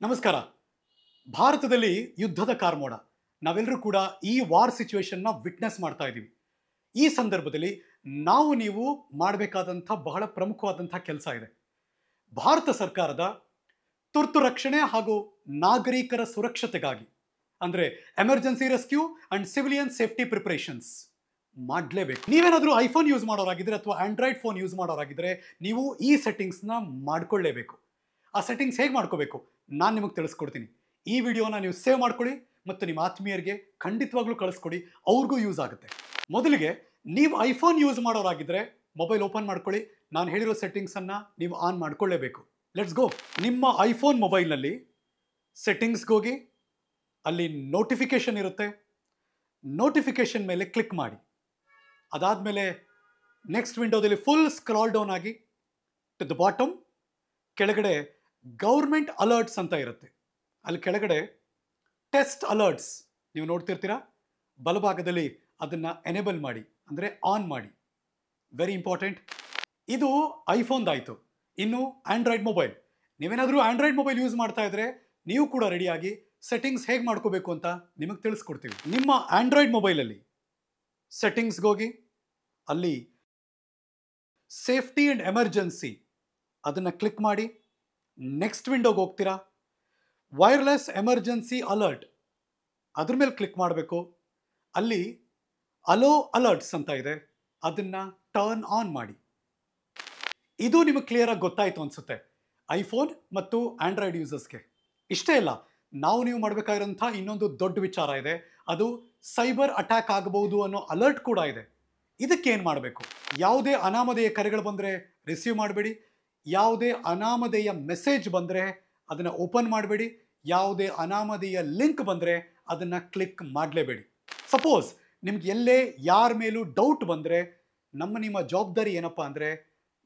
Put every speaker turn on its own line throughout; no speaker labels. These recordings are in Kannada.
ನಮಸ್ಕಾರ. ಭಾರತದಲ್ಲಿ ಯುದ್ಧದ ಕಾರ್ಮೋಡ. ನಾವೆಲ್ಲರೂ ಕೂಡ ಈ ವಾರ್ ಸಿಚುವೇಶನ್ನ ವಿಟ್ನೆಸ್ ಮಾಡ್ತಾ ಇದ್ದೀವಿ. ಈ ಸಂದರ್ಭದಲ್ಲಿ ನೀವು ಮಾಡಬೇಕಾದಂಥ ಬಹಳ ಪ್ರಮುಖವಾದಂಥ ಕೆಲಸ ಇದೆ. ಭಾರತ ಸರ್ಕಾರದ ತುರ್ತು ರಕ್ಷಣೆ ಹಾಗೂ ನಾಗರಿಕರ ಸುರಕ್ಷತೆಗಾಗಿ ಅಂದರೆ emergency rescue and civilian safety preparations ಮಾಡಲೇಬೇಕು. ನೀವೇನಾದರೂ ಐಫೋನ್ ಯೂಸ್ ಮಾಡೋರಾಗಿದ್ದರೆ ಅಥವಾ ಆಂಡ್ರಾಯ್ಡ್ ಫೋನ್ ಯೂಸ್ ಮಾಡೋರಾಗಿದ್ದರೆ ನೀವು ಈ ಸೆಟ್ಟಿಂಗ್ಸ್ನ ಮಾಡ್ಕೊಳ್ಳೇಬೇಕು. ಆ ಸೆಟ್ಟಿಂಗ್ಸ್ ಹೇಗೆ ಮಾಡ್ಕೋಬೇಕು ನಾನು ನಿಮಗೆ ತಿಳಿಸ್ಕೊಡ್ತೀನಿ. ಈ ವಿಡಿಯೋನ ನೀವು ಸೇವ್ ಮಾಡ್ಕೊಳ್ಳಿ ಮತ್ತು ನಿಮ್ಮ ಆತ್ಮೀಯರಿಗೆ ಖಂಡಿತವಾಗ್ಲೂ ಕಳಿಸ್ಕೊಡಿ, ಅವ್ರಿಗೂ ಯೂಸ್ ಆಗುತ್ತೆ. ಮೊದಲಿಗೆ ನೀವು ಐಫೋನ್ ಯೂಸ್ ಮಾಡೋರಾಗಿದ್ದರೆ ಮೊಬೈಲ್ ಓಪನ್ ಮಾಡ್ಕೊಳ್ಳಿ. ನಾನು ಹೇಳಿರೋ ಸೆಟ್ಟಿಂಗ್ಸನ್ನು ನೀವು ಆನ್ ಮಾಡ್ಕೊಳ್ಳೇಬೇಕು. Let's go. ನಿಮ್ಮ ಐಫೋನ್ ಮೊಬೈಲ್ನಲ್ಲಿ ಸೆಟ್ಟಿಂಗ್ಸ್ಗೆ ಹೋಗಿ, ಅಲ್ಲಿ ನೋಟಿಫಿಕೇಷನ್ ಇರುತ್ತೆ. ನೋಟಿಫಿಕೇಷನ್ ಮೇಲೆ ಕ್ಲಿಕ್ ಮಾಡಿ. ಅದಾದಮೇಲೆ ನೆಕ್ಸ್ಟ್ ವಿಂಡೋದಲ್ಲಿ ಫುಲ್ ಸ್ಕ್ರಾಲ್ ಡೌನ್ ಆಗಿ ಟು ದ ಬಾಟಮ್ ಕೆಳಗಡೆ ಗೌರ್ಮೆಂಟ್ ಅಲರ್ಟ್ಸ್ ಅಂತ ಇರುತ್ತೆ. ಅಲ್ಲಿ ಕೆಳಗಡೆ ಟೆಸ್ಟ್ ಅಲರ್ಟ್ಸ್ ನೀವು ನೋಡ್ತಿರ್ತೀರಾ. ಬಲಭಾಗದಲ್ಲಿ ಅದನ್ನು ಎನೇಬಲ್ ಮಾಡಿ, ಅಂದರೆ ಆನ್ ಮಾಡಿ. Very important. ಇದು ಐಫೋನ್ದಾಯಿತು. ಇನ್ನು ಆಂಡ್ರಾಯ್ಡ್ ಮೊಬೈಲ್, ನೀವೇನಾದರೂ ಆಂಡ್ರಾಯ್ಡ್ ಮೊಬೈಲ್ ಯೂಸ್ ಮಾಡ್ತಾ ಇದ್ರೆ ನೀವು ಕೂಡ ರೆಡಿಯಾಗಿ ಸೆಟ್ಟಿಂಗ್ಸ್ ಹೇಗೆ ಮಾಡ್ಕೋಬೇಕು ಅಂತ ನಿಮಗೆ ತಿಳಿಸ್ಕೊಡ್ತೀವಿ. ನಿಮ್ಮ ಆಂಡ್ರಾಯ್ಡ್ ಮೊಬೈಲಲ್ಲಿ ಸೆಟ್ಟಿಂಗ್ಸ್ಗೆ ಹೋಗಿ, ಅಲ್ಲಿ ಸೇಫ್ಟಿ ಆ್ಯಂಡ್ ಎಮರ್ಜೆನ್ಸಿ ಅದನ್ನು ಕ್ಲಿಕ್ ಮಾಡಿ. ನೆಕ್ಸ್ಟ್ ವಿಂಡೋಗೆ ಹೋಗ್ತೀರಾ. ವೈರ್ಲೆಸ್ ಎಮರ್ಜೆನ್ಸಿ ಅಲರ್ಟ್ ಅದ್ರ ಮೇಲೆ ಕ್ಲಿಕ್ ಮಾಡಬೇಕು. ಅಲ್ಲಿ ಅಲೋ ಅಲರ್ಟ್ಸ್ ಅಂತ ಇದೆ, ಅದನ್ನು ಟರ್ನ್ ಆನ್ ಮಾಡಿ. ಇದು ನಿಮಗೆ ಕ್ಲಿಯರಾಗಿ ಗೊತ್ತಾಯಿತು ಅನಿಸುತ್ತೆ ಐಫೋನ್ ಮತ್ತು ಆಂಡ್ರಾಯ್ಡ್ ಯೂಸರ್ಸ್ಗೆ. ಇಷ್ಟೇ ಇಲ್ಲ, ನೀವು ಮಾಡಬೇಕಾಗಿರೋಂಥ ಇನ್ನೊಂದು ದೊಡ್ಡ ವಿಚಾರ ಇದೆ. ಅದು ಸೈಬರ್ ಅಟ್ಯಾಕ್ ಆಗಬಹುದು ಅನ್ನೋ ಅಲರ್ಟ್ ಕೂಡ ಇದೆ. ಇದಕ್ಕೇನು ಮಾಡಬೇಕು? ಯಾವುದೇ ಅನಾಮಧೇಯ ಕರೆಗಳು ಬಂದರೆ ರಿಸೀವ್ ಮಾಡಬೇಡಿ. ಯಾವುದೇ ಅನಾಮಧೇಯ ಮೆಸೇಜ್ ಬಂದರೆ ಅದನ್ನು ಓಪನ್ ಮಾಡಬೇಡಿ. ಯಾವುದೇ ಅನಾಮಧೇಯ ಲಿಂಕ್ ಬಂದರೆ ಅದನ್ನು ಕ್ಲಿಕ್ ಮಾಡಲೇಬೇಡಿ. ಸಪೋಸ್ ನಿಮ್ಗೆ ಎಲ್ಲೇ ಯಾರ ಮೇಲೂ ಡೌಟ್ ಬಂದರೆ ನಿಮ್ಮ ಜವಾಬ್ದಾರಿ ಏನಪ್ಪ ಅಂದರೆ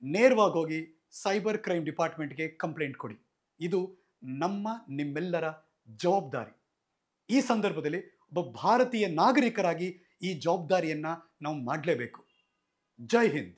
ನೇರವಾಗಿ ಹೋಗಿ ಸೈಬರ್ ಕ್ರೈಮ್ ಡಿಪಾರ್ಟ್ಮೆಂಟ್ಗೆ ಕಂಪ್ಲೇಂಟ್ ಕೊಡಿ. ಇದು ನಿಮ್ಮೆಲ್ಲರ ಜವಾಬ್ದಾರಿ. ಈ ಸಂದರ್ಭದಲ್ಲಿ ಒಬ್ಬ ಭಾರತೀಯ ನಾಗರಿಕರಾಗಿ ಈ ಜವಾಬ್ದಾರಿಯನ್ನು ನಾವು ಮಾಡಲೇಬೇಕು. ಜೈ ಹಿಂದ್.